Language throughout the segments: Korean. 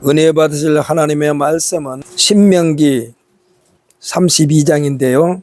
은혜 받으실 하나님의 말씀은 신명기 32장인데요.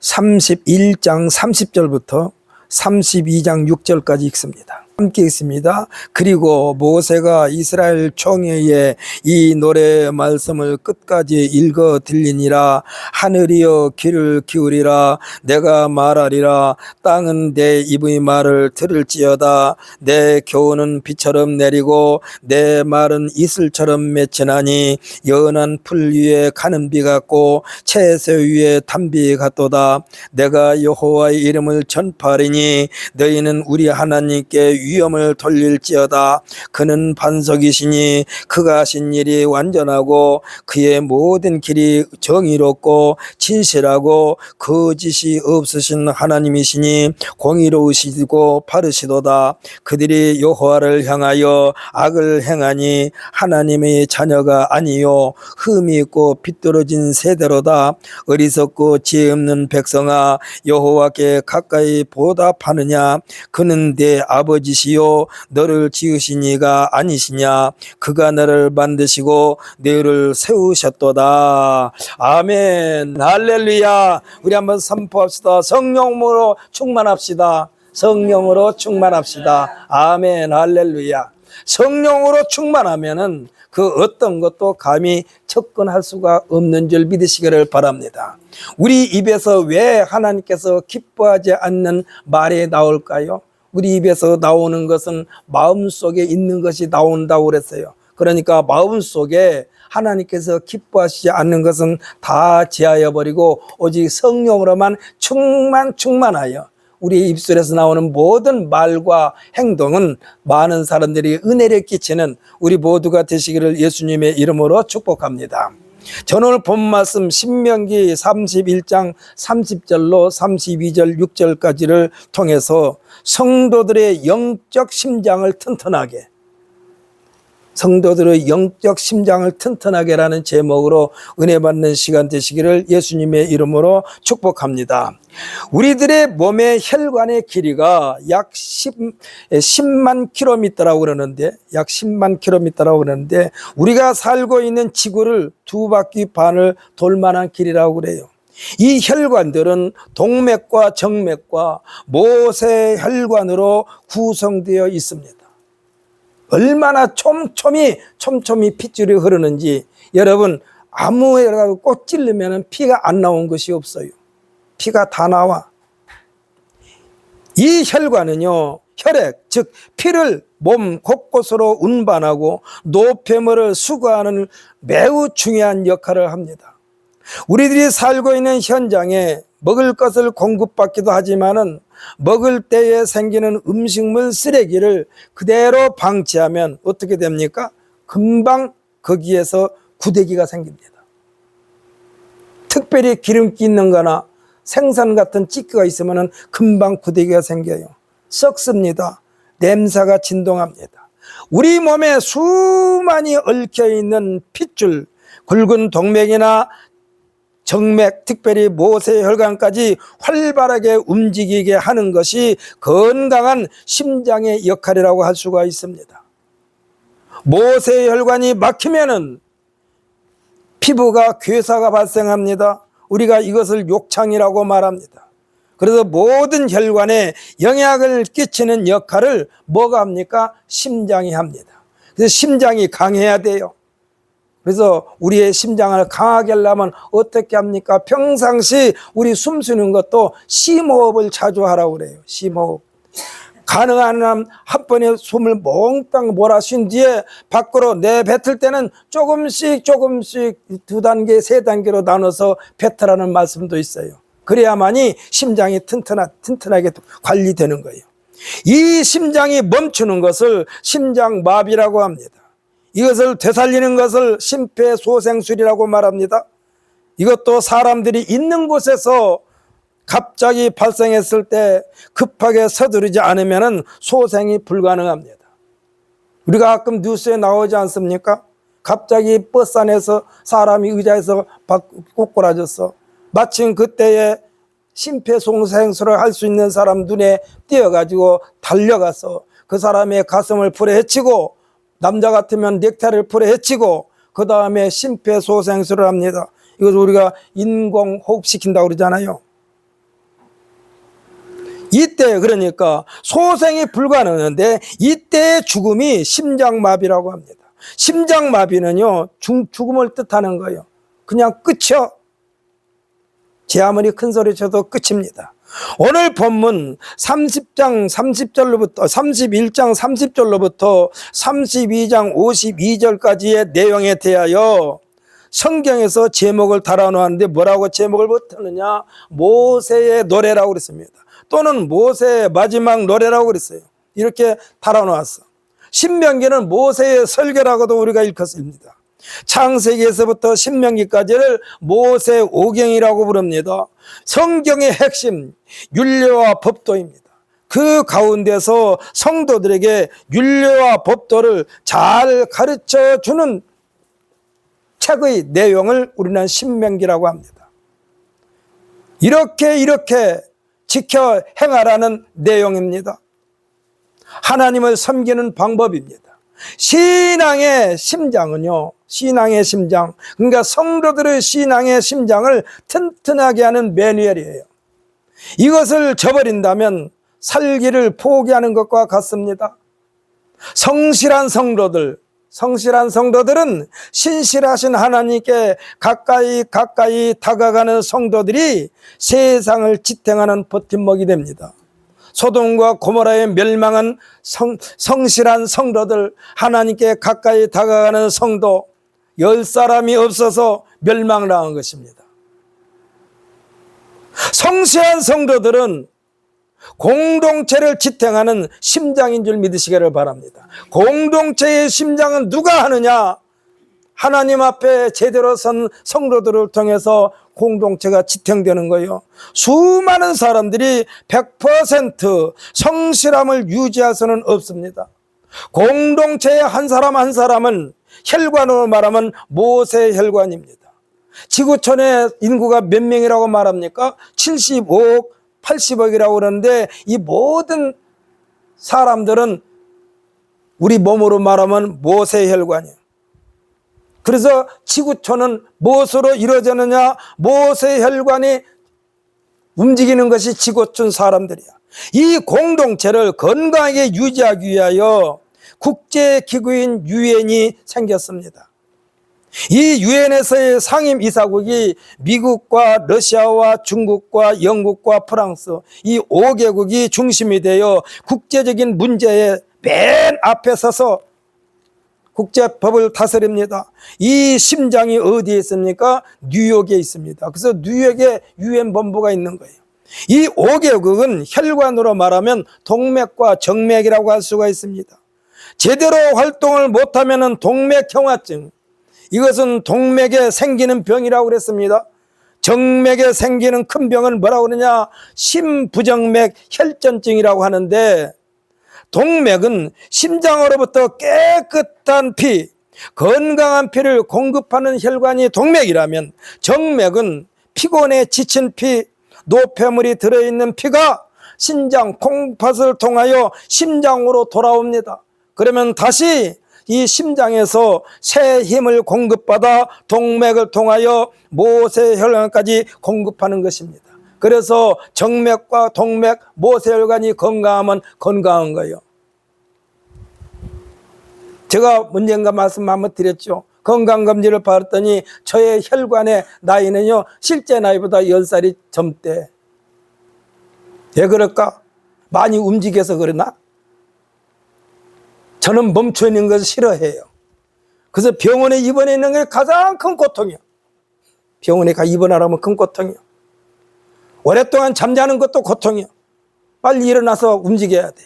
31장 30절부터 32장 6절까지 읽습니다. 함께 읽습니다. 그리고 모세가 이스라엘 총회에 이 노래 말씀을 끝까지 읽어 들리니라. 하늘이여 귀를 기울이라. 내가 말하리라. 땅은 내 입의 말을 들을지어다. 내 교훈은 비처럼 내리고 내 말은 이슬처럼 맺히나니 연한 풀 위에 가는 비 같고 채새 위에 단비 같도다. 내가 여호와의 이름을 전파하리니 너희는 우리 하나님께 위엄을 돌릴지어다. 그는 반석이시니 그가 하신 일이 완전하고 그의 모든 길이 정의롭고 진실하고 거짓이 없으신 하나님이시니 공의로우시고 바르시도다. 그들이 여호와를 향하여 악을 행하니 하나님의 자녀가 아니요 흠이 있고 비뚤어진 세대로다. 어리석고 지혜 없는 백성아, 여호와께 가까이 보답하느냐? 그는 내 아버지시요 너를 지으신 이가 아니시냐? 그가 너를 만드시고 너를 세우셨도다. 아멘. 할렐루야. 우리 한번 선포합시다. 성령으로 충만합시다. 성령으로 충만합시다. 아멘. 할렐루야. 성령으로 충만하면은 그 어떤 것도 감히 접근할 수가 없는 줄 믿으시기를 바랍니다. 우리 입에서 왜 하나님께서 기뻐하지 않는 말이 나올까요? 우리 입에서 나오는 것은 마음속에 있는 것이 나온다고 그랬어요. 그러니까 마음속에 하나님께서 기뻐하시지 않는 것은 다 제하여 버리고 오직 성령으로만 충만하여 우리 입술에서 나오는 모든 말과 행동은 많은 사람들이 은혜를 끼치는 우리 모두가 되시기를 예수님의 이름으로 축복합니다. 저는 오늘 본 말씀 신명기 31장 30절로 32절 6절까지를 통해서 성도들의 영적 심장을 튼튼하게, 성도들의 영적 심장을 튼튼하게라는 제목으로 은혜 받는 시간 되시기를 예수님의 이름으로 축복합니다. 우리들의 몸의 혈관의 길이가 약 10만 킬로미터라고 그러는데, 약 10만 킬로미터라고 그러는데, 우리가 살고 있는 지구를 2바퀴 반을 돌 만한 길이라고 그래요. 이 혈관들은 동맥과 정맥과 모세 혈관으로 구성되어 있습니다. 얼마나 촘촘히 핏줄이 흐르는지 여러분, 아무에라도 꼭 찔르면 피가 안 나온 것이 없어요. 피가 다 나와. 이 혈관은요, 혈액, 즉 피를 몸 곳곳으로 운반하고 노폐물을 수거하는 매우 중요한 역할을 합니다. 우리들이 살고 있는 현장에 먹을 것을 공급받기도 하지만은 먹을 때에 생기는 음식물 쓰레기를 그대로 방치하면 어떻게 됩니까? 금방 거기에서 구데기가 생깁니다. 특별히 기름기 있는 거나 생선 같은 찌꺼기가 있으면 금방 구데기가 생겨요. 썩습니다. 냄새가 진동합니다. 우리 몸에 수많이 얽혀있는 핏줄, 굵은 동맥이나 정맥, 특별히 모세 혈관까지 활발하게 움직이게 하는 것이 건강한 심장의 역할이라고 할 수가 있습니다. 모세 혈관이 막히면은 피부가 괴사가 발생합니다. 우리가 이것을 욕창이라고 말합니다. 그래서 모든 혈관에 영향을 끼치는 역할을 뭐가 합니까? 심장이 합니다. 그래서 심장이 강해야 돼요. 그래서 우리의 심장을 강하게 하려면 어떻게 합니까? 평상시 우리 숨 쉬는 것도 심호흡을 자주 하라고 그래요. 심호흡. 가능한 한 한 번에 숨을 몽땅 몰아쉰 뒤에 밖으로 내뱉을 때는 조금씩 2단계, 3단계로 나눠서 뱉으라는 말씀도 있어요. 그래야만이 심장이 튼튼하게 관리되는 거예요. 이 심장이 멈추는 것을 심장마비라고 합니다. 이것을 되살리는 것을 심폐소생술이라고 말합니다. 이것도 사람들이 있는 곳에서 갑자기 발생했을 때 급하게 서두르지 않으면 소생이 불가능합니다. 우리가 가끔 뉴스에 나오지 않습니까? 갑자기 버스 안에서 사람이 의자에서 꼬꾸라졌어. 마침 그때에 심폐소생술을 할 수 있는 사람 눈에 띄어가지고 달려가서 그 사람의 가슴을 풀에 헤치고 남자 같으면 넥타이를 풀에 헤치고 그 다음에 심폐소생술을 합니다. 이것을 우리가 인공호흡시킨다고 그러잖아요. 이때 그러니까 소생이 불가능한데 이때의 죽음이 심장마비라고 합니다. 심장마비는요 죽음을 뜻하는 거예요. 그냥 끝이요. 제 아무리 큰 소리 쳐도 끝입니다. 오늘 본문 30장 30절로부터 31장 30절로부터 32장 52절까지의 내용에 대하여 성경에서 제목을 달아놓았는데 뭐라고 제목을 붙였느냐? 모세의 노래라고 그랬습니다. 또는 모세의 마지막 노래라고 그랬어요. 이렇게 달아놓았어. 신명기는 모세의 설교라고도 우리가 일컫습니다. 창세기에서부터 신명기까지를 모세 오경이라고 부릅니다. 성경의 핵심 율례와 법도입니다. 그 가운데서 성도들에게 율례와 법도를 잘 가르쳐 주는 책의 내용을 우리는 신명기라고 합니다. 이렇게 지켜 행하라는 내용입니다. 하나님을 섬기는 방법입니다. 신앙의 심장은요, 신앙의 심장, 그러니까 성도들의 신앙의 심장을 튼튼하게 하는 매뉴얼이에요. 이것을 저버린다면 살기를 포기하는 것과 같습니다. 성실한 성도들은 신실하신 하나님께 가까이 다가가는 성도들이 세상을 지탱하는 버팀목이 됩니다. 소돔과 고모라의 멸망한 성실한 성도들, 하나님께 가까이 다가가는 성도 10사람이 없어서 멸망을 당한 것입니다. 성실한 성도들은 공동체를 지탱하는 심장인 줄 믿으시기를 바랍니다. 공동체의 심장은 누가 하느냐? 하나님 앞에 제대로 선 성도들을 통해서 공동체가 지탱되는 거예요. 수많은 사람들이 100% 성실함을 유지할 수는 없습니다. 공동체의 한 사람 한 사람은 혈관으로 말하면 모세 혈관입니다. 지구촌의 인구가 몇 명이라고 말합니까? 75억, 80억이라고 그러는데 이 모든 사람들은 우리 몸으로 말하면 모세 혈관이에요. 그래서 지구촌은 무엇으로 이루어지느냐? 모세 혈관이 움직이는 것이 지구촌 사람들이야. 이 공동체를 건강하게 유지하기 위하여 국제기구인 유엔이 생겼습니다. 이 유엔에서의 상임 이사국이 미국과 러시아와 중국과 영국과 프랑스 이 5개국이 중심이 되어 국제적인 문제에 맨 앞에 서서 국제법을 다스립니다. 이 심장이 어디에 있습니까? 뉴욕에 있습니다. 그래서 뉴욕에 유엔 본부가 있는 거예요. 이 5개국은 혈관으로 말하면 동맥과 정맥이라고 할 수가 있습니다. 제대로 활동을 못하면 동맥경화증, 이것은 동맥에 생기는 병이라고 그랬습니다. 정맥에 생기는 큰 병을 뭐라고 그러냐? 심부정맥 혈전증이라고 하는데, 동맥은 심장으로부터 깨끗한 피, 건강한 피를 공급하는 혈관이 동맥이라면, 정맥은 피곤에 지친 피, 노폐물이 들어있는 피가 심장 콩팥을 통하여 심장으로 돌아옵니다. 그러면 다시 이 심장에서 새 힘을 공급받아 동맥을 통하여 모세혈관까지 공급하는 것입니다. 그래서 정맥과 동맥, 모세혈관이 건강하면 건강한 거예요. 제가 언젠가 말씀 한번 드렸죠. 건강검진을 받았더니 저의 혈관의 나이는요, 실제 나이보다 10살이 젊대. 왜 그럴까? 많이 움직여서 그러나? 저는 멈춰 있는 것을 싫어해요. 그래서 병원에 입원해 있는 게 가장 큰 고통이에요. 병원에 가 입원하라면 큰 고통이에요. 오랫동안 잠자는 것도 고통이에요. 빨리 일어나서 움직여야 돼.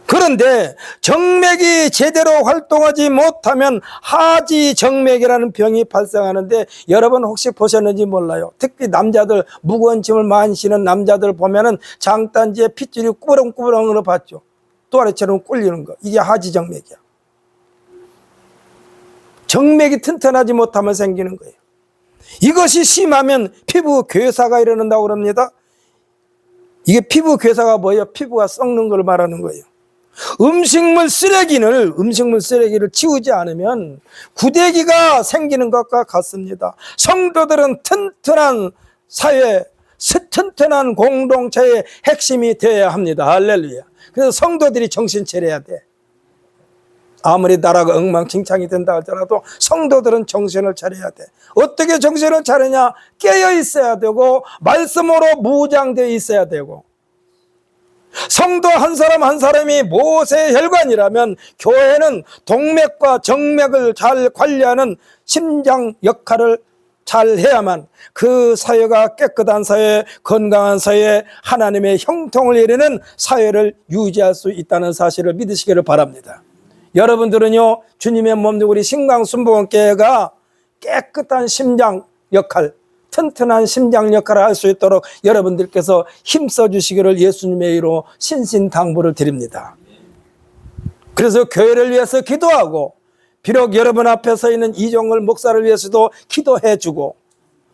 그런데 정맥이 제대로 활동하지 못하면 하지정맥이라는 병이 발생하는데, 여러분 혹시 보셨는지 몰라요. 특히 남자들, 무거운 짐을 많이 지는 남자들 보면은 장단지에 핏줄이 꾸렁꾸렁으로 봤죠. 또아리처럼 꼴리는 거. 이게 하지정맥이야. 정맥이 튼튼하지 못하면 생기는 거예요. 이것이 심하면 피부 괴사가 일어난다고 합니다. 이게 피부 괴사가 뭐예요? 피부가 썩는 걸 말하는 거예요. 음식물 쓰레기를 치우지 않으면 구데기가 생기는 것과 같습니다. 성도들은 튼튼한 사회, 튼튼한 공동체의 핵심이 되어야 합니다. 할렐루야. 그래서 성도들이 정신 차려야 돼. 아무리 나라가 엉망진창이 된다 할지라도 성도들은 정신을 차려야 돼. 어떻게 정신을 차리냐? 깨어 있어야 되고 말씀으로 무장되어 있어야 되고, 성도 한 사람 한 사람이 모세의 혈관이라면 교회는 동맥과 정맥을 잘 관리하는 심장 역할을 잘 해야만 그 사회가 깨끗한 사회, 건강한 사회, 하나님의 형통을 이루는 사회를 유지할 수 있다는 사실을 믿으시기를 바랍니다. 여러분들은요, 주님의 몸된 우리 신강순복음교회가 깨끗한 심장 역할, 튼튼한 심장 역할을 할 수 있도록 여러분들께서 힘써 주시기를 예수님의 이름으로 신신당부를 드립니다. 그래서 교회를 위해서 기도하고, 비록 여러분 앞에 서 있는 이종걸 목사를 위해서도 기도해 주고,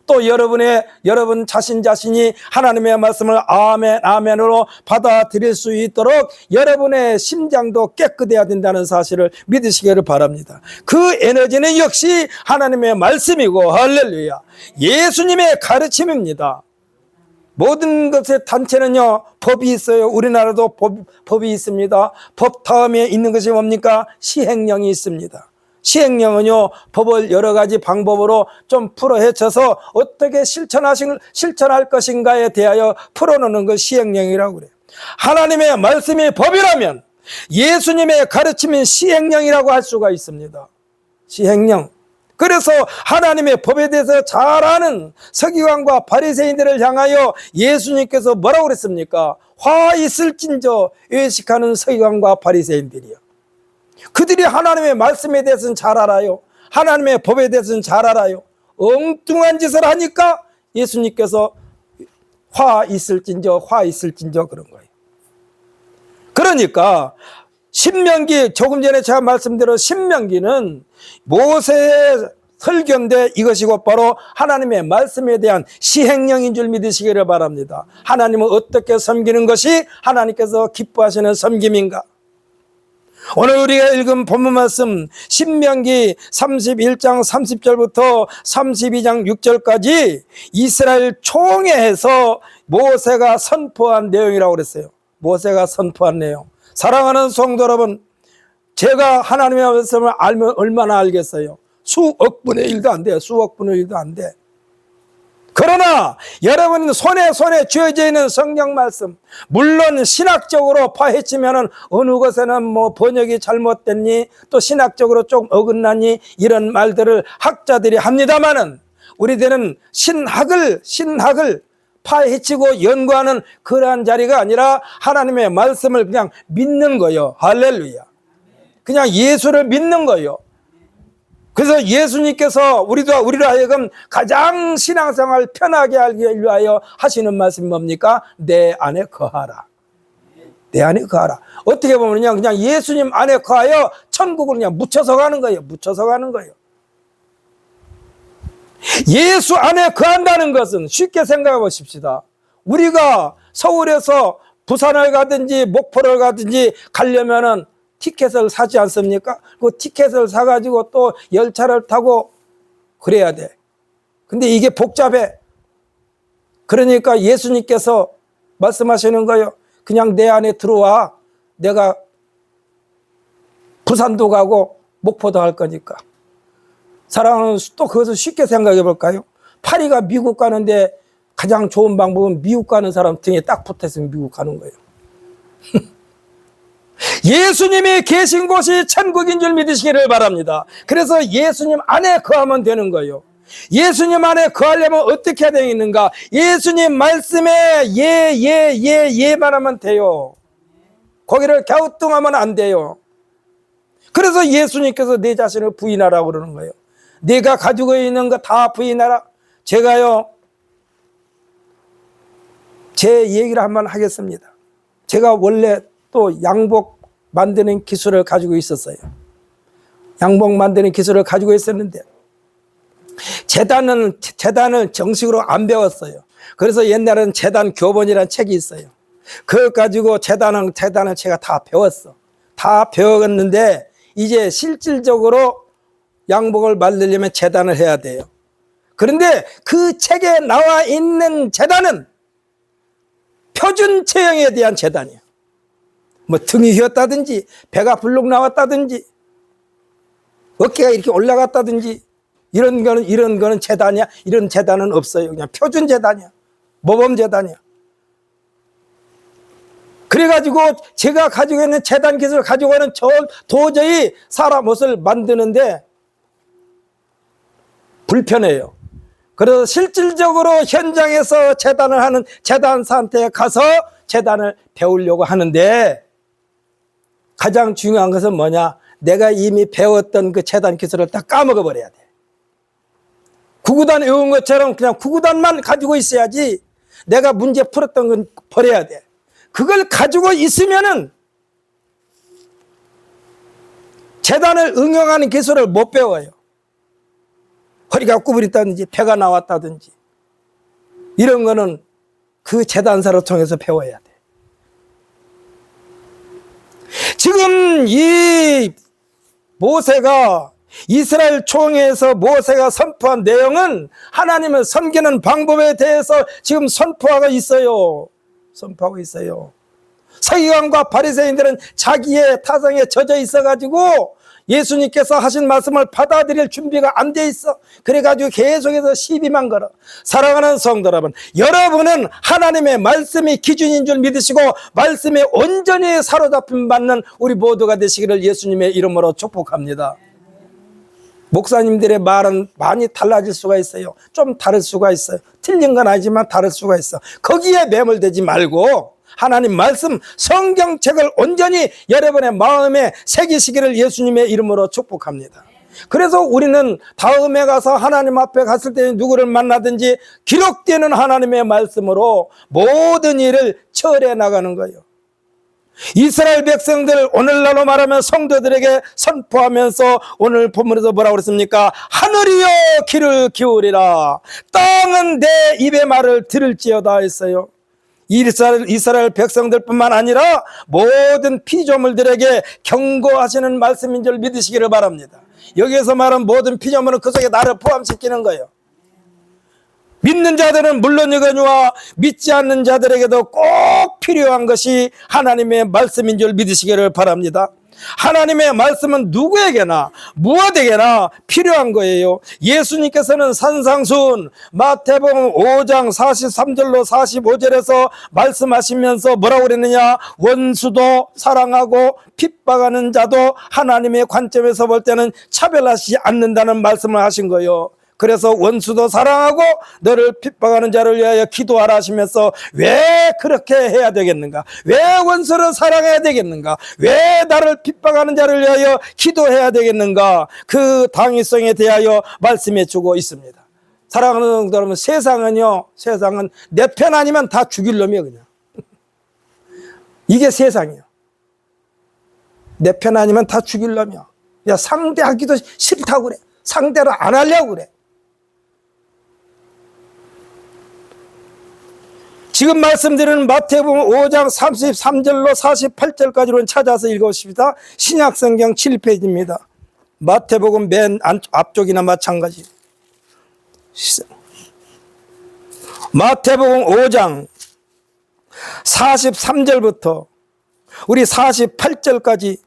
또 여러분 자신이 하나님의 말씀을 아멘, 아멘으로 받아들일 수 있도록 여러분의 심장도 깨끗해야 된다는 사실을 믿으시기를 바랍니다. 그 에너지는 역시 하나님의 말씀이고, 할렐루야, 예수님의 가르침입니다. 모든 것의 단체는요, 법이 있어요. 우리나라도 법이 있습니다. 법 다음에 있는 것이 뭡니까? 시행령이 있습니다. 시행령은요, 법을 여러 가지 방법으로 좀 풀어 헤쳐서 어떻게 실천할 것인가에 대하여 풀어놓는 것 시행령이라고 그래요. 하나님의 말씀이 법이라면 예수님의 가르침인 시행령이라고 할 수가 있습니다. 시행령. 그래서 하나님의 법에 대해서 잘 아는 서기관과 바리새인들을 향하여 예수님께서 뭐라고 그랬습니까? 화 있을진저 외식하는 서기관과 바리새인들이요. 그들이 하나님의 말씀에 대해서는 잘 알아요. 하나님의 법에 대해서는 잘 알아요. 엉뚱한 짓을 하니까 예수님께서 화 있을진저 그런 거예요. 그러니까 신명기, 조금 전에 제가 말씀드린 신명기는 모세의 설교인데 이것이 곧바로 하나님의 말씀에 대한 시행령인 줄 믿으시기를 바랍니다. 하나님은 어떻게 섬기는 것이 하나님께서 기뻐하시는 섬김인가? 오늘 우리가 읽은 본문 말씀 신명기 31장 30절부터 32장 6절까지 이스라엘 총회에서 모세가 선포한 내용이라고 그랬어요. 모세가 선포한 내용. 사랑하는 성도 여러분, 제가 하나님의 말씀을 알면 얼마나 알겠어요? 수억 분의 1도 안 돼. 수억 분의 1도 안 돼. 그러나 여러분 손에 쥐어져 있는 성경 말씀, 물론 신학적으로 파헤치면은 어느 것에는 뭐 번역이 잘못됐니, 또 신학적으로 좀 어긋났니, 이런 말들을 학자들이 합니다만은 우리들은 신학을 파헤치고 연구하는 그러한 자리가 아니라 하나님의 말씀을 그냥 믿는 거예요. 할렐루야. 그냥 예수를 믿는 거예요. 그래서 예수님께서 우리로 하여금 가장 신앙생활 편하게 하기 위하여 하시는 말씀이 뭡니까? 내 안에 거하라. 내 안에 거하라. 어떻게 보면 그냥 예수님 안에 거하여 천국을 그냥 묻혀서 가는 거예요. 묻혀서 가는 거예요. 예수 안에 거한다는 것은 쉽게 생각해 보십시다. 우리가 서울에서 부산을 가든지 목포를 가든지 가려면은 티켓을 사지 않습니까? 그 티켓을 사가지고 또 열차를 타고 그래야 돼. 근데 이게 복잡해. 그러니까 예수님께서 말씀하시는 거예요. 그냥 내 안에 들어와. 내가 부산도 가고 목포도 할 거니까. 사랑하는, 또 그것을 쉽게 생각해 볼까요? 파리가 미국 가는데 가장 좋은 방법은 미국 가는 사람 등에 딱 붙어서 미국 가는 거예요. 예수님이 계신 곳이 천국인 줄 믿으시기를 바랍니다. 그래서 예수님 안에 거하면 되는 거예요. 예수님 안에 거하려면 어떻게 해야 되겠는가? 예수님 말씀에 예만 하면 돼요. 거기를 갸우뚱하면 안 돼요. 그래서 예수님께서 내 자신을 부인하라고 그러는 거예요. 내가 가지고 있는 거 다 부인하라. 제가요, 제 얘기를 한번 하겠습니다. 제가 원래 또 양복 만드는 기술을 가지고 있었어요. 양복 만드는 기술을 가지고 있었는데 재단을 정식으로 안 배웠어요. 그래서 옛날에는 재단 교본이라는 책이 있어요. 그걸 가지고 재단을 제가 다 배웠어. 다 배웠는데 이제 실질적으로 양복을 만들려면 제단을 해야 돼요. 그런데 그 책에 나와 있는 제단은 표준 체형에 대한 제단이에요. 뭐 등이 휘었다든지 배가 불룩 나왔다든지 어깨가 이렇게 올라갔다든지 이런 거는 제단이야. 이런 제단은 없어요. 그냥 표준 제단이야. 모범 제단이야. 그래가지고 제가 가지고 있는 제단 기술을 가지고 있는 도저히 사람 옷을 만드는데 불편해요. 그래서 실질적으로 현장에서 제단을 하는 제단사한테 가서 제단을 배우려고 하는데 가장 중요한 것은 뭐냐? 내가 이미 배웠던 그 제단 기술을 다 까먹어 버려야 돼. 구구단 외운 것처럼 그냥 구구단만 가지고 있어야지 내가 문제 풀었던 건 버려야 돼. 그걸 가지고 있으면은 제단을 응용하는 기술을 못 배워요. 허리가 구부렸다든지 배가 나왔다든지 이런 거는 그 제단사를 통해서 배워야 돼. 지금 이 모세가 이스라엘 총회에서 모세가 선포한 내용은 하나님을 섬기는 방법에 대해서 지금 선포하고 있어요. 서기관과 바리새인들은 자기의 타성에 젖어 있어가지고 예수님께서 하신 말씀을 받아들일 준비가 안 돼 있어. 그래가지고 계속해서 시비만 걸어. 사랑하는 성도 여러분, 여러분은 하나님의 말씀이 기준인 줄 믿으시고 말씀에 온전히 사로잡힘 받는 우리 모두가 되시기를 예수님의 이름으로 축복합니다. 목사님들의 말은 많이 달라질 수가 있어요. 좀 다를 수가 있어요. 틀린 건 아니지만 다를 수가 있어. 거기에 매몰되지 말고 하나님 말씀 성경책을 온전히 여러분의 마음에 새기시기를 예수님의 이름으로 축복합니다. 그래서 우리는 다음에 가서 하나님 앞에 갔을 때 누구를 만나든지 기록되는 하나님의 말씀으로 모든 일을 처리해 나가는 거예요. 이스라엘 백성들 오늘날로 말하면 성도들에게 선포하면서 오늘 본문에서 뭐라고 그랬습니까? 하늘이여 귀를 기울이라, 땅은 내 입의 말을 들을지어다 했어요. 이스라엘 백성들뿐만 아니라 모든 피조물들에게 경고하시는 말씀인 줄 믿으시기를 바랍니다. 여기에서 말한 모든 피조물은 그 속에 나를 포함시키는 거예요. 믿는 자들은 물론이거니와 믿지 않는 자들에게도 꼭 필요한 것이 하나님의 말씀인 줄 믿으시기를 바랍니다. 하나님의 말씀은 누구에게나 무엇에게나 필요한 거예요. 예수님께서는 산상수훈 마태복음 5장 43절로 45절에서 말씀하시면서 뭐라고 그랬느냐? 원수도 사랑하고 핍박하는 자도 하나님의 관점에서 볼 때는 차별하지 않는다는 말씀을 하신 거예요. 그래서 원수도 사랑하고 너를 핍박하는 자를 위하여 기도하라 하시면서 왜 그렇게 해야 되겠는가? 왜 원수를 사랑해야 되겠는가? 왜 나를 핍박하는 자를 위하여 기도해야 되겠는가? 그 당위성에 대하여 말씀해 주고 있습니다. 사랑하는 성도 여러분, 세상은 내 편 아니면 다 죽일 놈이에요. 그냥 이게 세상이에요. 내 편 아니면 다 죽일 놈이야. 야, 상대하기도 싫다고 그래. 상대를 안 하려고 그래. 지금 말씀드리는 마태복음 5장 33절로 48절까지로 찾아서 읽어봅시다. 신약성경 7페이지입니다. 마태복음 맨 앞쪽이나 마찬가지. 마태복음 5장 43절부터 우리 48절까지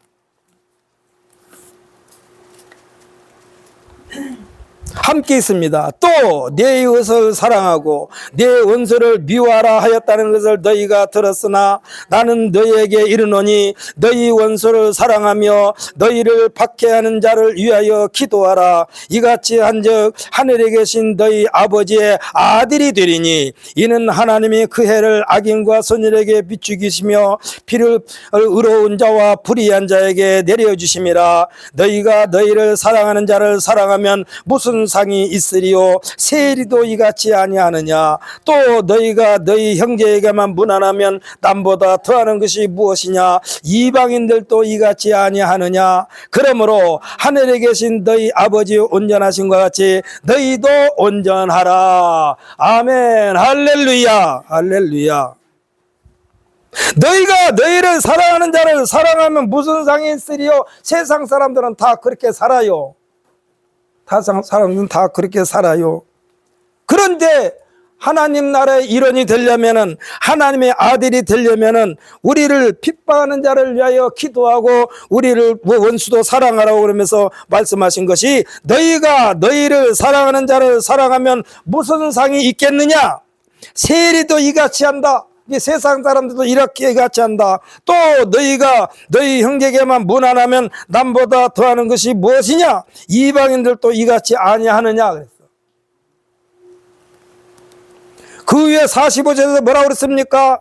함께 있습니다. 또 내 이웃을 사랑하고 내 원수를 미워하라 하였다는 것을 너희가 들었으나 나는 너희에게 이르노니 너희 원수를 사랑하며 너희를 박해하는 자를 위하여 기도하라. 이같이 한즉 하늘에 계신 너희 아버지의 아들이 되리니 이는 하나님이 그 해를 악인과 선인에게 비추기시며 피를 의로운 자와 불의한 자에게 내려주심이라. 너희가 너희를 사랑하는 자를 사랑하면 무슨 상이 있으리요? 세리도 이같이 아니하느냐? 또 너희가 너희 형제에게만 무난하면 남보다 더하는 것이 무엇이냐? 이방인들도 이같이 아니하느냐? 그러므로 하늘에 계신 너희 아버지 온전하신 것 같이 너희도 온전하라. 아멘. 할렐루야. 할렐루야. 너희가 너희를 사랑하는 자를 사랑하면 무슨 상이 있으리요? 세상 사람들은 다 그렇게 살아요. 세상 사람들은 다 그렇게 살아요. 그런데 하나님 나라의 일원이 되려면은, 하나님의 아들이 되려면은 우리를 핍박하는 자를 위하여 기도하고 우리를 원수도 사랑하라고 그러면서 말씀하신 것이, 너희가 너희를 사랑하는 자를 사랑하면 무슨 상이 있겠느냐? 세리도 이같이 한다. 세상 사람들도 이렇게 같이 한다. 또 너희가 너희 형제에게만 무난하면 남보다 더하는 것이 무엇이냐? 이방인들도 이같이 아니하느냐 그랬어. 그 위에 45절에서 뭐라고 그랬습니까?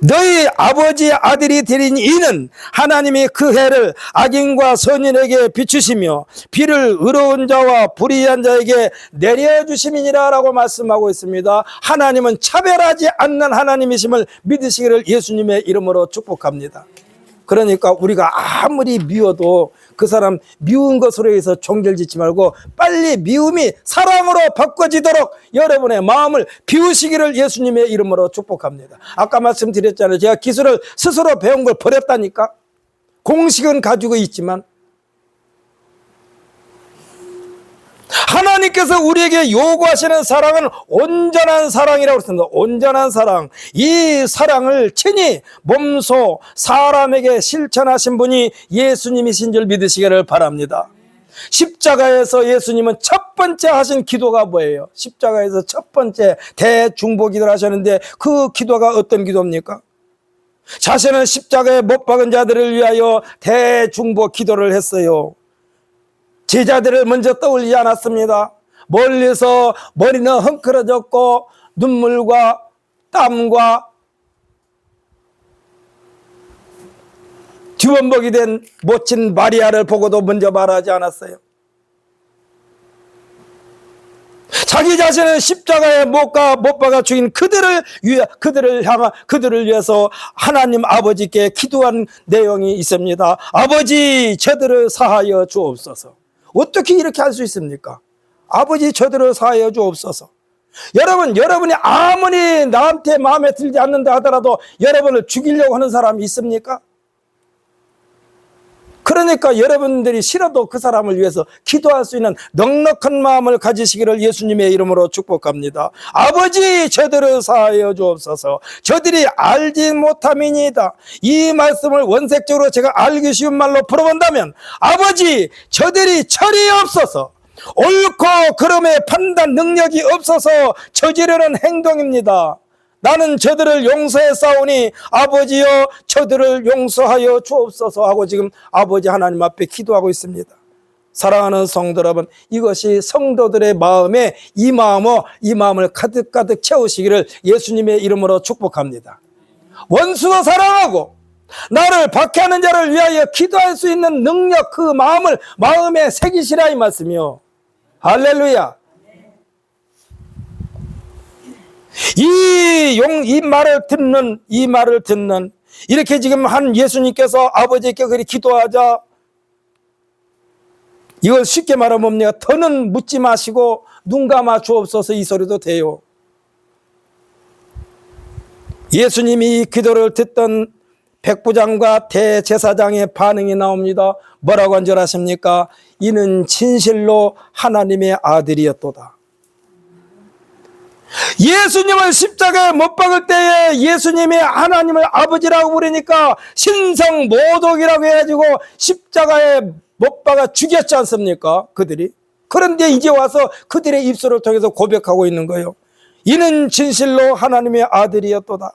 너희 아버지의 아들이 되린 이는 하나님이 그 해를 악인과 선인에게 비추시며 비를 의로운 자와 불의한 자에게 내려주심이니라 라고 말씀하고 있습니다. 하나님은 차별하지 않는 하나님이심을 믿으시기를 예수님의 이름으로 축복합니다. 그러니까 우리가 아무리 미워도 그 사람 미운 것으로 해서 종결짓지 말고 빨리 미움이 사랑으로 바꿔지도록 여러분의 마음을 비우시기를 예수님의 이름으로 축복합니다. 아까 말씀드렸잖아요. 제가 기술을 스스로 배운 걸 버렸다니까. 공식은 가지고 있지만 하나님께서 우리에게 요구하시는 사랑은 온전한 사랑이라고 했습니다. 온전한 사랑. 이 사랑을 친히 몸소 사람에게 실천하신 분이 예수님이신 줄 믿으시기를 바랍니다. 십자가에서 예수님은 첫 번째 하신 기도가 뭐예요? 십자가에서 첫 번째 대중보 기도를 하셨는데 그 기도가 어떤 기도입니까? 자신은 십자가에 못 박은 자들을 위하여 대중보 기도를 했어요. 제자들을 먼저 떠올리지 않았습니다. 멀리서 머리는 헝클어졌고 눈물과 땀과 뒤범벅이 된 모친 마리아를 보고도 먼저 말하지 않았어요. 자기 자신은 십자가에 못 박아 죽인 그들을 위해서 하나님 아버지께 기도한 내용이 있습니다. 아버지, 저들을 사하여 주옵소서. 어떻게 이렇게 할 수 있습니까? 아버지, 저들을 사하여 주옵소서. 여러분이 아무리 나한테 마음에 들지 않는다 하더라도 여러분을 죽이려고 하는 사람이 있습니까? 그러니까 여러분들이 싫어도 그 사람을 위해서 기도할 수 있는 넉넉한 마음을 가지시기를 예수님의 이름으로 축복합니다. 아버지, 저들을 사하여 주옵소서. 저들이 알지 못함이니이다. 이 말씀을 원색적으로 제가 알기 쉬운 말로 풀어본다면, 아버지, 저들이 철이 없어서 옳고 그름의 판단 능력이 없어서 저지르는 행동입니다. 나는 저들을 용서했사오니 아버지여 저들을 용서하여 주옵소서 하고 지금 아버지 하나님 앞에 기도하고 있습니다. 사랑하는 성도 여러분, 이것이 성도들의 마음에 이 마음을 가득가득 채우시기를 예수님의 이름으로 축복합니다. 원수도 사랑하고 나를 박해하는 자를 위하여 기도할 수 있는 능력, 그 마음을 마음에 새기시라 이 말씀이요. 할렐루야. 이 말을 듣는 이렇게 지금 한 예수님께서 아버지께 그리 기도하자, 이걸 쉽게 말하면 뭡니까? 더는 묻지 마시고 눈 감아 주옵소서, 이 소리도 돼요. 예수님이 이 기도를 듣던 백부장과 대제사장의 반응이 나옵니다. 뭐라고 한 줄 아십니까? 이는 진실로 하나님의 아들이었도다. 예수님을 십자가에 못 박을 때에 예수님이 하나님을 아버지라고 부르니까 신성모독이라고 해가지고 십자가에 못 박아 죽였지 않습니까? 그들이. 그런데 이제 와서 그들의 입술을 통해서 고백하고 있는 거예요. 이는 진실로 하나님의 아들이었도다.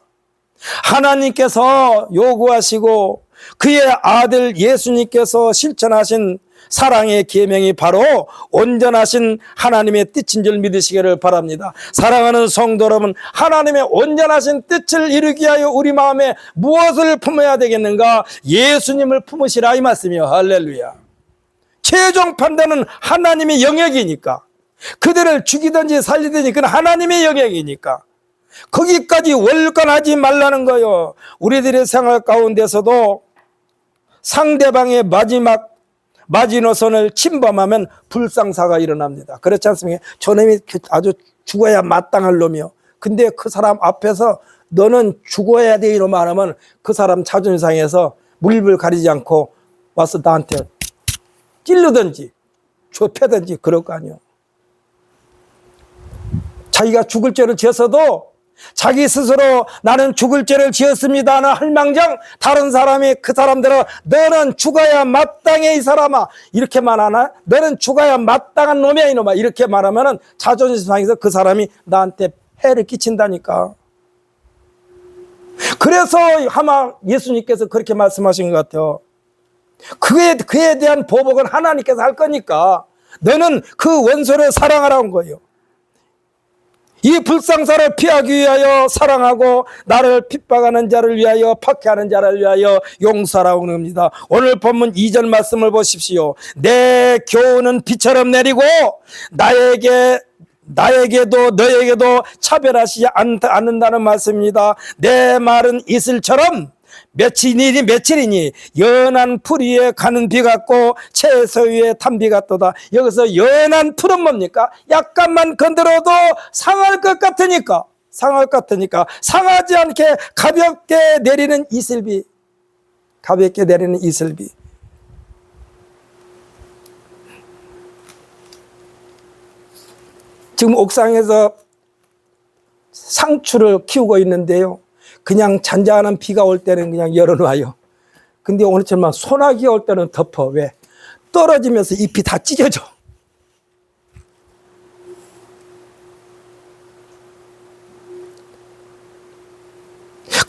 하나님께서 요구하시고 그의 아들 예수님께서 실천하신 사랑의 계명이 바로 온전하신 하나님의 뜻인 줄 믿으시기를 바랍니다. 사랑하는 성도 여러분, 하나님의 온전하신 뜻을 이루기 위하여 우리 마음에 무엇을 품어야 되겠는가? 예수님을 품으시라 이 말씀이요. 할렐루야. 최종 판단은 하나님의 영역이니까, 그들을 죽이든지 살리든지 그건 하나님의 영역이니까 거기까지 월권하지 말라는 거요. 우리들의 생활 가운데서도 상대방의 마지노선을 침범하면 불상사가 일어납니다. 그렇지 않습니까? 저놈이 아주 죽어야 마땅할 놈이요. 근데 그 사람 앞에서 너는 죽어야 돼 이런 말하면 그 사람 자존심 상해서 물불 가리지 않고 와서 나한테 찔르든지 좁혀든지 그럴 거 아니에요. 자기가 죽을 죄를 지었어도 자기 스스로 나는 죽을 죄를 지었습니다는 할망정 다른 사람이 그 사람대로 너는 죽어야 마땅해 이 사람아 이렇게 말하나? 너는 죽어야 마땅한 놈이야 이놈아 이렇게 말하면 자존심 상해서 그 사람이 나한테 해를 끼친다니까. 그래서 아마 예수님께서 그렇게 말씀하신 것 같아요. 그에 대한 보복은 하나님께서 할 거니까 너는 그 원수를 사랑하라는 거예요. 이 불상사를 피하기 위하여 사랑하고 나를 핍박하는 자를 위하여 박해하는 자를 위하여 용서하라고 합니다. 오늘 본문 2절 말씀을 보십시오. 내 교훈은 비처럼 내리고 나에게도 너에게도 차별하시지 않는다는 말씀입니다. 내 말은 이슬처럼 며칠이니 연한 풀 위에 가는 비 같고 채소 위에 탄 비 같도다. 여기서 연한 풀은 뭡니까? 약간만 건드려도 상할 것 같으니까 상하지 않게 가볍게 내리는 이슬비. 지금 옥상에서 상추를 키우고 있는데요. 그냥 잔잔한 비가 올 때는 그냥 열어놔요. 근데 오늘처럼 소나기가 올 때는 덮어. 왜? 떨어지면서 잎이 다 찢어져.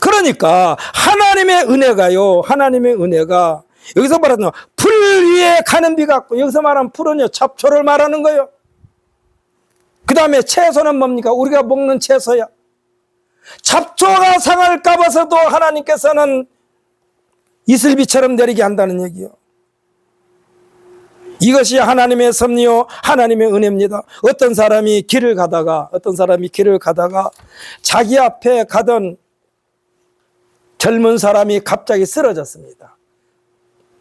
그러니까 하나님의 은혜가 여기서 말하는 풀 위에 가는 비 같고 여기서 말하는 풀은요 잡초를 말하는 거예요. 그 다음에 채소는 뭡니까? 우리가 먹는 채소야. 잡초가 상할까 봐서도 하나님께서는 이슬비처럼 내리게 한다는 얘기요. 이것이 하나님의 섭리요 하나님의 은혜입니다. 어떤 사람이 길을 가다가 자기 앞에 가던 젊은 사람이 갑자기 쓰러졌습니다.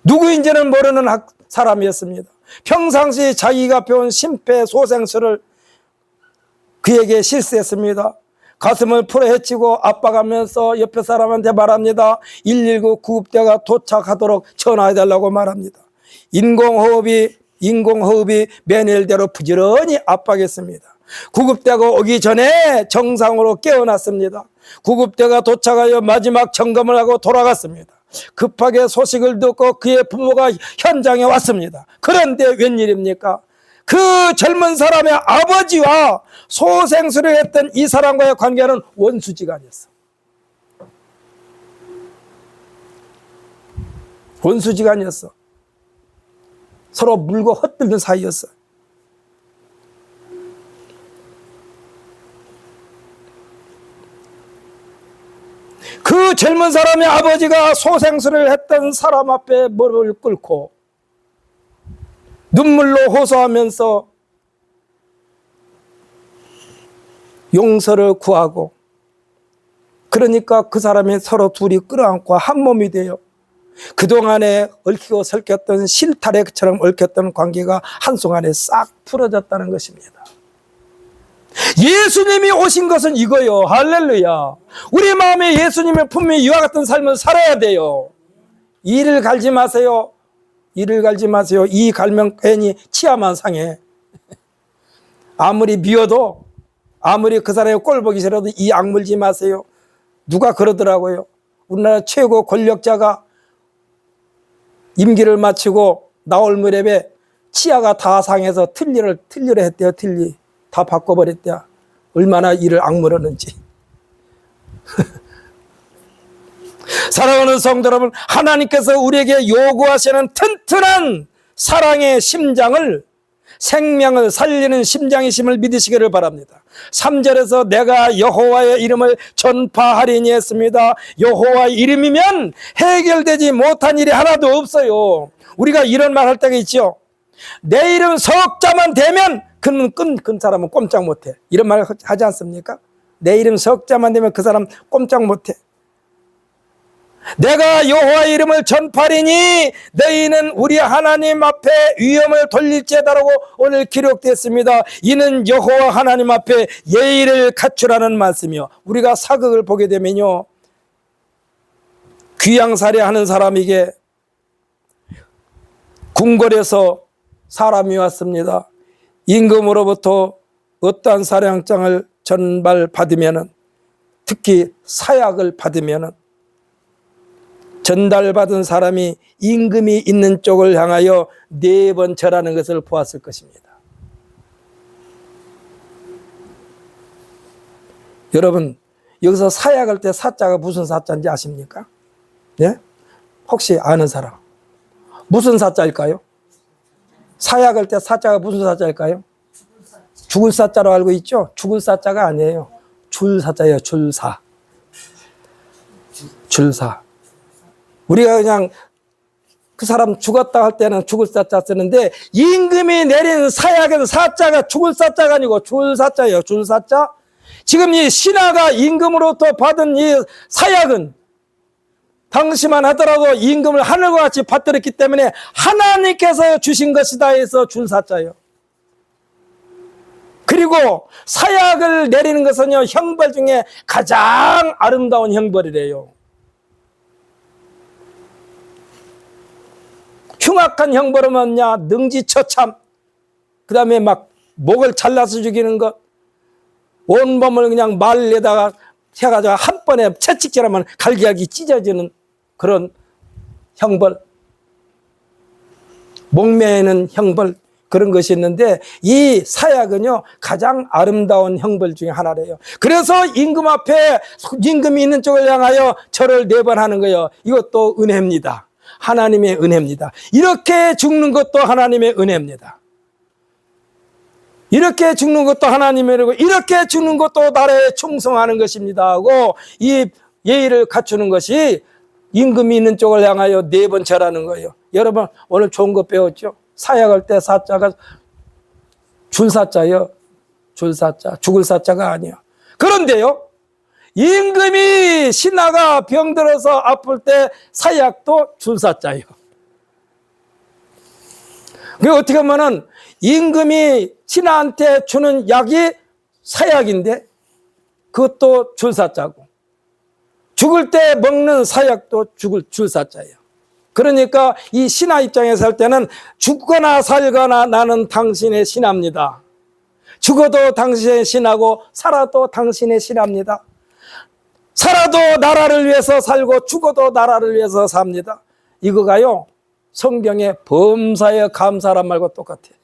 누구인지는 모르는 사람이었습니다. 평상시 자기가 배운 심폐소생술을 그에게 실수했습니다. 가슴을 풀어헤치고 압박하면서 옆에 사람한테 말합니다. 119 구급대가 도착하도록 전화해달라고 말합니다. 인공호흡이 매뉴얼대로 부지런히 압박했습니다. 구급대가 오기 전에 정상으로 깨어났습니다. 구급대가 도착하여 마지막 점검을 하고 돌아갔습니다. 급하게 소식을 듣고 그의 부모가 현장에 왔습니다. 그런데 웬일입니까? 그 젊은 사람의 아버지와 소생술을 했던 이 사람과의 관계는 원수지간이었어. 서로 물고 헛들는 사이였어. 그 젊은 사람의 아버지가 소생술을 했던 사람 앞에 무릎을 꿇고 눈물로 호소하면서 용서를 구하고 그러니까 그 사람이 서로 둘이 끌어안고 한 몸이 돼요. 그동안에 얽히고 설켰던 실타래처럼 얽혔던 관계가 한순간에 싹 풀어졌다는 것입니다. 예수님이 오신 것은 이거요. 할렐루야. 우리 마음에 예수님의 품이 이와 같은 삶을 살아야 돼요. 이를 갈지 마세요. 이 갈면 괜히 치아만 상해. 아무리 미워도 아무리 그 사람의 꼴 보기 싫어도 이 악물지 마세요. 누가 그러더라고요. 우리나라 최고 권력자가 임기를 마치고 나올 무렵에 치아가 다 상해서 틀니를 했대요. 틀니 다 바꿔버렸대요. 얼마나 이를 악물었는지. 사랑하는 성도 여러분, 하나님께서 우리에게 요구하시는 튼튼한 사랑의 심장을, 생명을 살리는 심장이심을 믿으시기를 바랍니다. 3절에서 내가 여호와의 이름을 전파하리니 했습니다. 여호와의 이름이면 해결되지 못한 일이 하나도 없어요. 우리가 이런 말 할 때가 있죠. 내 이름 석자만 되면 그 사람은 꼼짝 못해. 이런 말 하지 않습니까? 내 이름 석자만 되면 그 사람 꼼짝 못해. 내가 여호와 이름을 전파리니 너희는 우리 하나님 앞에 위엄을 돌릴지어다라고 오늘 기록됐습니다. 이는 여호와 하나님 앞에 예의를 갖추라는 말씀이요. 우리가 사극을 보게 되면요, 귀양살이하는 사람에게 궁궐에서 사람이 왔습니다. 임금으로부터 어떠한 사냥장을 전달받으면은, 특히 사약을 받으면은 전달받은 사람이 임금이 있는 쪽을 향하여 4번 절하는 것을 보았을 것입니다. 여러분, 여기서 사약할 때 사자가 무슨 사자인지 아십니까? 예? 혹시 아는 사람? 무슨 사자일까요? 사약할 때 사자가 무슨 사자일까요? 죽을 사자로 알고 있죠? 죽을 사자가 아니에요. 줄사자예요. 줄사. 줄사. 우리가 그냥 그 사람 죽었다 할 때는 죽을 사자 쓰는데, 임금이 내린 사약은 사자가 죽을 사자가 아니고 줄사자예요. 줄사자. 지금 이 신하가 임금으로부터 받은 이 사약은 당시만 하더라도 임금을 하늘과 같이 받들었기 때문에 하나님께서 주신 것이다 해서 줄사자예요. 그리고 사약을 내리는 것은요, 형벌 중에 가장 아름다운 형벌이래요. 흉악한 형벌은 뭐냐? 능지처참, 그 다음에 막 목을 잘라서 죽이는 것, 온몸을 그냥 말에다가 해가지고 한 번에 채찍질하면 갈기갈기 찢어지는 그런 형벌, 목매는 형벌, 그런 것이 있는데, 이 사약은요 가장 아름다운 형벌 중에 하나래요. 그래서 임금 앞에, 임금이 있는 쪽을 향하여 절을 4번 하는 거예요. 이것도 은혜입니다. 하나님의 은혜입니다. 이렇게 죽는 것도 하나님의 은혜입니다. 이렇게 죽는 것도 하나님의 은혜고, 이렇게 죽는 것도 나라에 충성하는 것입니다 하고, 이 예의를 갖추는 것이 임금이 있는 쪽을 향하여 4번 절하는 거예요. 여러분, 오늘 좋은 거 배웠죠? 사약할 때 사자가 줄사자예요. 줄사자. 죽을 사자가 아니야. 그런데요, 임금이, 신하가 병들어서 아플 때 사약도 줄사자예요. 그 어떻게 보면은 임금이 신하한테 주는 약이 사약인데 그것도 줄사자고, 죽을 때 먹는 사약도 줄사자예요. 그러니까 이 신하 입장에서 할 때는 죽거나 살거나 나는 당신의 신하입니다. 죽어도 당신의 신하고 살아도 당신의 신하입니다. 살아도 나라를 위해서 살고 죽어도 나라를 위해서 삽니다. 이거가요, 성경의 범사에 감사란 말과 똑같아요.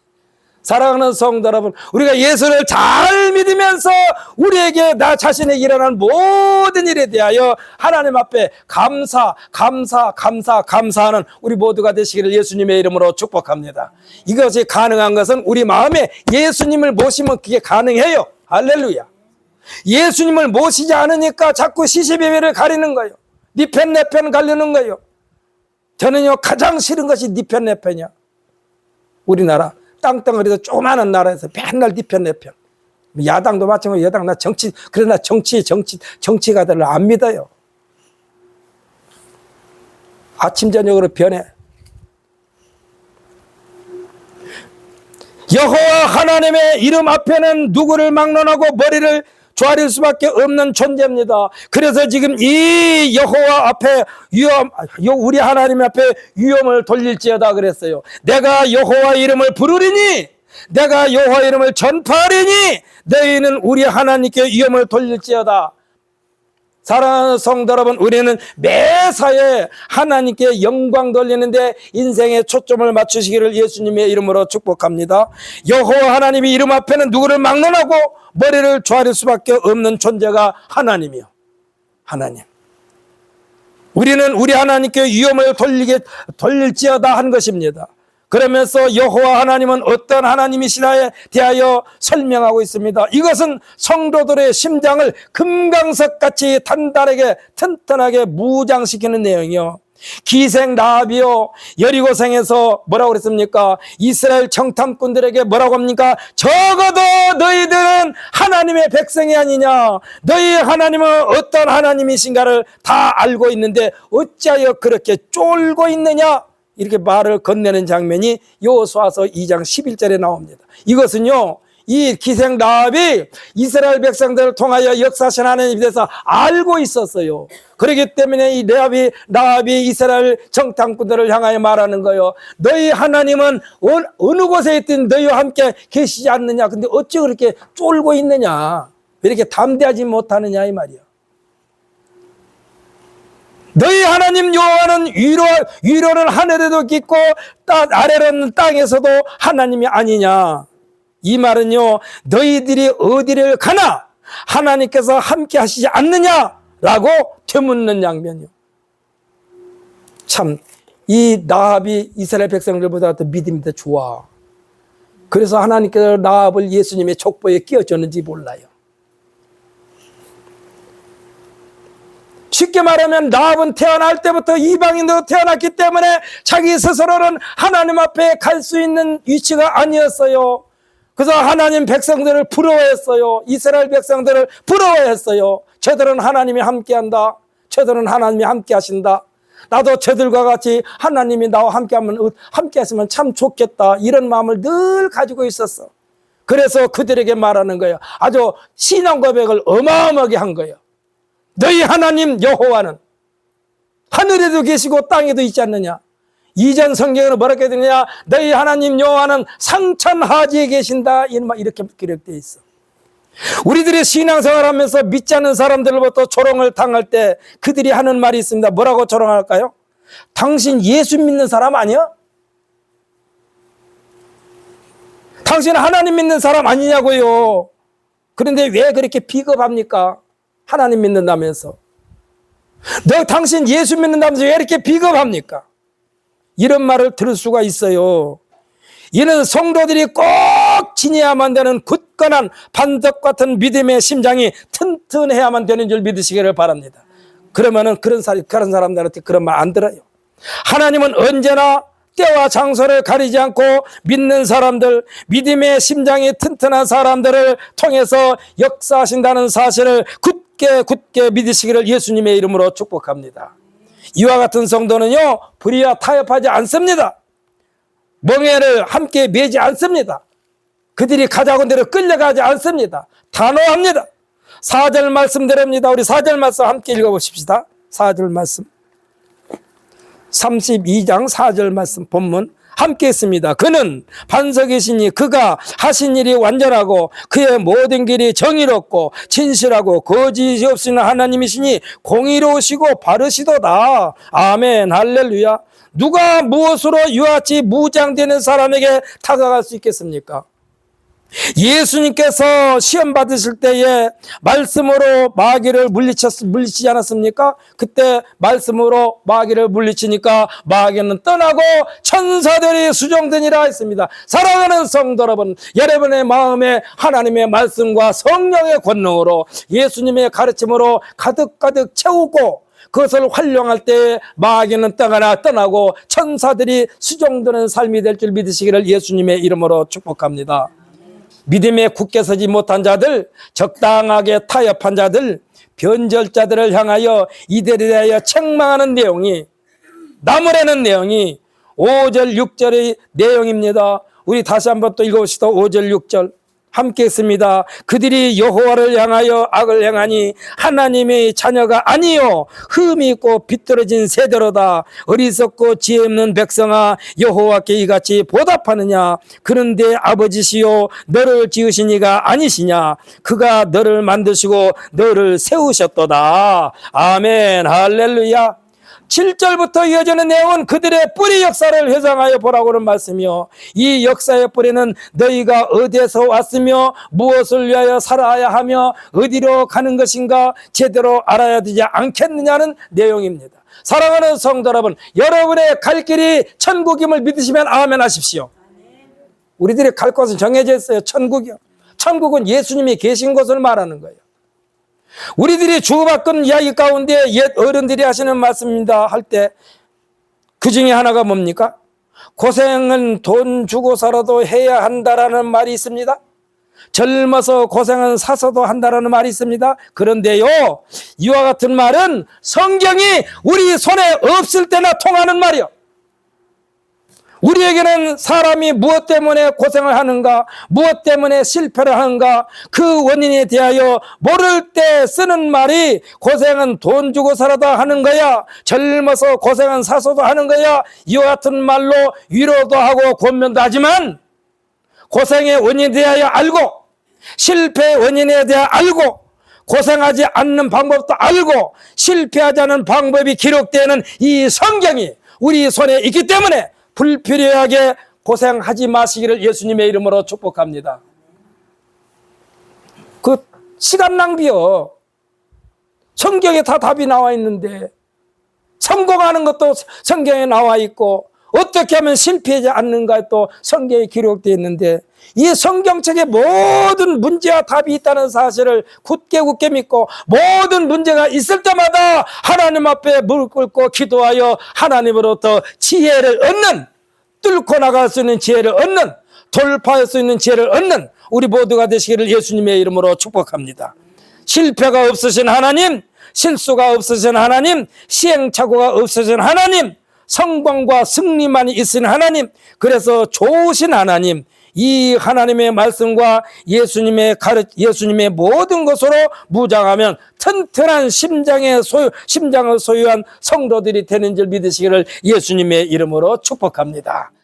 사랑하는 성도 여러분, 우리가 예수를 잘 믿으면서 우리에게 나 자신에게 일어난 모든 일에 대하여 하나님 앞에 감사하는 우리 모두가 되시기를 예수님의 이름으로 축복합니다. 이것이 가능한 것은 우리 마음에 예수님을 모시면 그게 가능해요. 할렐루야. 예수님을 모시지 않으니까 자꾸 시시비비를 가리는 거예요. 네 편 내 편 가려는 거예요. 저는요, 가장 싫은 것이 네 편 내 편이야. 우리나라 땅덩어리도 조그마한 나라에서 맨날 네 편 내 편. 야당도 마찬가지고, 여당, 나 정치, 그러나 정치가들을 안 믿어요. 아침 저녁으로 변해. 여호와 하나님의 이름 앞에는 누구를 막론하고 머리를 조아릴 수밖에 없는 존재입니다. 그래서 지금 이 여호와 앞에 우리 하나님 앞에 위엄을 돌릴지어다 그랬어요. 내가 여호와 이름을 부르리니, 내가 여호와 이름을 전파하리니 너희는 우리 하나님께 위엄을 돌릴지어다. 사랑하는 성도 여러분, 우리는 매사에 하나님께 영광 돌리는데 인생의 초점을 맞추시기를 예수님의 이름으로 축복합니다. 여호와 하나님의 이름 앞에는 누구를 막론하고 머리를 조아릴 수밖에 없는 존재가 하나님이요. 하나님. 우리는 우리 하나님께 위엄을 돌릴지어다 한 것입니다. 그러면서 여호와 하나님은 어떤 하나님이시나에 대하여 설명하고 있습니다. 이것은 성도들의 심장을 금강석같이 단단하게 튼튼하게 무장시키는 내용이요. 기생 라합이요, 여리고성에서 뭐라고 그랬습니까? 이스라엘 정탐꾼들에게 뭐라고 합니까? 적어도 너희들은 하나님의 백성이 아니냐, 너희 하나님은 어떤 하나님이신가를 다 알고 있는데 어찌하여 그렇게 쫄고 있느냐, 이렇게 말을 건네는 장면이 여호수아서 2장 11절에 나옵니다. 이것은요, 이 기생 라합이 이스라엘 백성들을 통하여 역사하신 하나님에 대해서 알고 있었어요. 그렇기 때문에 이 라합이 이스라엘 정탐꾼들을 향하여 말하는 거예요. 너희 하나님은 어느 곳에 있든 너희와 함께 계시지 않느냐. 근데 어찌 그렇게 쫄고 있느냐, 왜 이렇게 담대하지 못하느냐, 이 말이야. 너희 하나님 여호와는 위로는 하늘에도 있고 아래로는 땅에서도 하나님이 아니냐. 이 말은요, 너희들이 어디를 가나 하나님께서 함께 하시지 않느냐라고 되묻는 장면이요. 참, 이 라합이 이스라엘 백성들보다 더 믿음이 더 좋아. 그래서 하나님께서 라합을 예수님의 족보에 끼워줬는지 몰라요. 쉽게 말하면 라합은 태어날 때부터 이방인으로 태어났기 때문에 자기 스스로는 하나님 앞에 갈 수 있는 위치가 아니었어요. 그래서 하나님 백성들을 부러워했어요. 이스라엘 백성들을 부러워했어요. 저들은 하나님이 함께한다. 저들은 하나님이 함께하신다. 나도 저들과 같이 하나님이 나와 함께하시면 참 좋겠다. 이런 마음을 늘 가지고 있었어. 그래서 그들에게 말하는 거예요. 아주 신앙 고백을 어마어마하게 한 거예요. 너희 하나님 여호와는 하늘에도 계시고 땅에도 있지 않느냐. 이전 성경에는 뭐라고 되느냐, 너희 하나님 여호와는 상천하지에 계신다, 이렇게 기록되어 있어. 우리들이 신앙생활하면서 믿지 않는 사람들로부터 조롱을 당할 때 그들이 하는 말이 있습니다. 뭐라고 조롱할까요? 당신 예수 믿는 사람 아니야? 당신 하나님 믿는 사람 아니냐고요. 그런데 왜 그렇게 비겁합니까? 하나님 믿는다면서. 당신 예수 믿는다면서 왜 이렇게 비겁합니까? 이런 말을 들을 수가 있어요. 이는 성도들이 꼭 지녀야만 되는 굳건한 반석 같은 믿음의 심장이 튼튼해야만 되는 줄 믿으시기를 바랍니다. 그러면은 그런 사람들한테 그런 말 안 들어요. 하나님은 언제나 때와 장소를 가리지 않고 믿는 사람들, 믿음의 심장이 튼튼한 사람들을 통해서 역사하신다는 사실을 굳게 믿으시기를 예수님의 이름으로 축복합니다. 이와 같은 성도는요, 불의와 타협하지 않습니다. 멍에를 함께 매지 않습니다. 그들이 가자고 대로 끌려가지 않습니다. 단호합니다. 4절 말씀 드립니다. 우리 4절 말씀 함께 읽어보십시다. 4절 말씀, 32장 4절 말씀 본문 함께 했습니다. 그는 반석이시니 그가 하신 일이 완전하고 그의 모든 길이 정의롭고 진실하고 거짓이 없으나 하나님이시니 공의로우시고 바르시도다. 아멘, 할렐루야. 누가 무엇으로 이와 같이 무장되는 사람에게 다가갈 수 있겠습니까? 예수님께서 시험 받으실 때에 말씀으로 마귀를 물리치지 않았습니까? 그때 말씀으로 마귀를 물리치니까 마귀는 떠나고 천사들이 수종되니라 했습니다. 사랑하는 성도 여러분, 여러분의 마음에 하나님의 말씀과 성령의 권능으로 예수님의 가르침으로 가득가득 채우고 그것을 활용할 때 마귀는 떠나고 천사들이 수종되는 삶이 될 줄 믿으시기를 예수님의 이름으로 축복합니다. 믿음에 굳게 서지 못한 자들, 적당하게 타협한 자들, 변절자들을 향하여 이들에 대하여 책망하는 내용이, 나무라는 내용이 5절 6절의 내용입니다. 우리 다시 한번 또 읽어봅시다. 5절 6절 함께 했습니다. 그들이 여호와를 향하여 악을 행하니 하나님의 자녀가 아니요 흠이 있고 비뚤어진 세대로다. 어리석고 지혜 없는 백성아, 여호와께 이같이 보답하느냐? 그런데 아버지시요 너를 지으신 이가 아니시냐? 그가 너를 만드시고 너를 세우셨도다. 아멘, 할렐루야. 7절부터 이어지는 내용은 그들의 뿌리 역사를 회상하여 보라고는 말씀이요, 이 역사의 뿌리는 너희가 어디에서 왔으며 무엇을 위하여 살아야 하며 어디로 가는 것인가 제대로 알아야 되지 않겠느냐는 내용입니다. 사랑하는 성도 여러분, 여러분의 갈 길이 천국임을 믿으시면 아멘 하십시오. 우리들이 갈 곳은 정해져 있어요. 천국이요. 천국은 예수님이 계신 곳을 말하는 거예요. 우리들이 주고받은 이야기 가운데 옛 어른들이 하시는 말씀입니다. 할 때 그 중에 하나가 뭡니까? 고생은 돈 주고서라도 해야 한다라는 말이 있습니다. 젊어서 고생은 사서도 한다라는 말이 있습니다. 그런데요, 이와 같은 말은 성경이 우리 손에 없을 때나 통하는 말이요. 우리에게는 사람이 무엇 때문에 고생을 하는가, 무엇 때문에 실패를 하는가, 그 원인에 대하여 모를 때 쓰는 말이 고생은 돈 주고서라도 하는 거야, 젊어서 고생은 사서도 하는 거야, 이와 같은 말로 위로도 하고 권면도 하지만 고생의 원인에 대하여 알고 실패의 원인에 대하여 알고 고생하지 않는 방법도 알고 실패하지 않는 방법이 기록되는 이 성경이 우리 손에 있기 때문에 불필요하게 고생하지 마시기를 예수님의 이름으로 축복합니다. 그 시간 낭비요. 성경에 다 답이 나와 있는데, 성공하는 것도 성경에 나와 있고 어떻게 하면 실패하지 않는가 또 성경에 기록되어 있는데, 이 성경책에 모든 문제와 답이 있다는 사실을 굳게 믿고 모든 문제가 있을 때마다 하나님 앞에 무릎 꿇고 기도하여 하나님으로부터 지혜를 얻는, 뚫고 나갈 수 있는 지혜를 얻는, 돌파할 수 있는 지혜를 얻는 우리 모두가 되시기를 예수님의 이름으로 축복합니다. 실패가 없으신 하나님, 실수가 없으신 하나님, 시행착오가 없으신 하나님, 성공과 승리만 있으신 하나님, 그래서 좋으신 하나님, 이 하나님의 말씀과 예수님의 모든 것으로 무장하면 튼튼한 심장을 소유한 성도들이 되는 줄 믿으시기를 예수님의 이름으로 축복합니다.